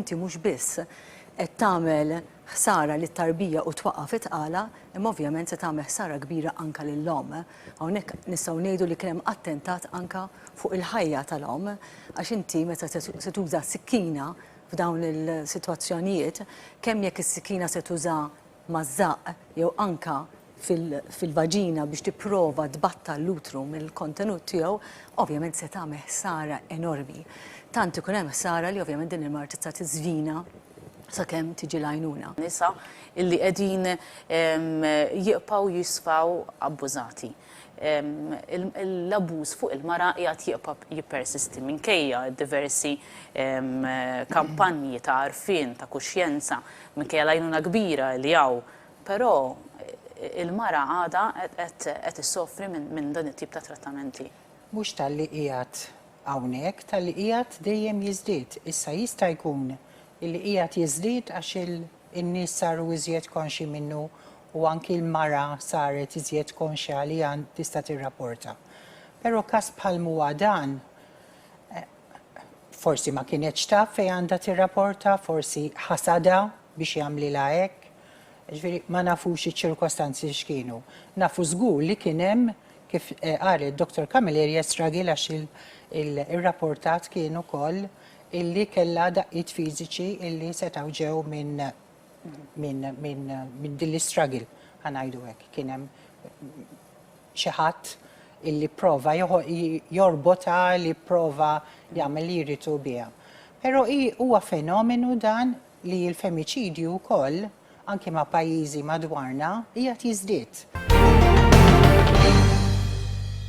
inti mhux biss qed tagħmel ħsara lit-tarbija u twaqqaf it-tqala, imma ovvjament se tagħmel ħsara kbira anke lill-om. Hawnhekk nistgħu ngħidu li kien hemm attentat anke fuq il-ħajja tal-om, għax inti meta se tuża sikkina f'dawn il-sitwazzjonijiet, kemm jekk is-sikkina se tuża mażaq jew anke fil-vaġina biex tipprova tbatta l-utru mill-kontenut tiegħu, ovvjament se tagħmel ħsara enormi. Tant ikun hemm ħsara li ovvjament din il-marti tista' tiżvina sakemm tiġi l-għajnuna. Nisa illi qegħdin jibqgħu jisfaw abbużati. L-abbuż fuq il-mara qiegħed jibqa' jippersisti minkejja diversi kampanji ta' għarfien ta' kuxjenza minkejja l-għajnuna kbira li hawn, però il-mara għadha qed issofri minn dan it-tip ta' trattamenti. Mhux tal-li qiegħed hawnhekk, tal-li qiegħed dejjem jiżdied. Issa jista' jkun illi qiegħed jiżdied għax in-nies saru iżjed konxi minnu u anki l-mara saret iżjed konxja li tista' tirrapporta. Però każ bħal huwa dan, forsi ma kienetx taf fejn għandha tirrapporta, forsi ħasada biex jagħmlilha hekk. Ġifieri ma nafux iċ-ċirkostanzi x'kienu. Nafu żgur li kien hemm kif qal id-Dr. Camilleri stragil għax ir-rapportat kien ukoll illi kellha daqqiet fiżiċi illi setgħu ġew minn din l-istragil ħanajdu hekk. Kien hemm xi ħadd illi prova jorbota li prova jagħmel li jritu biha. Però huwa fenomenu dan li l-femiċidju wkoll anke ma' pajjiżi madwarna qiegħed jiżdied.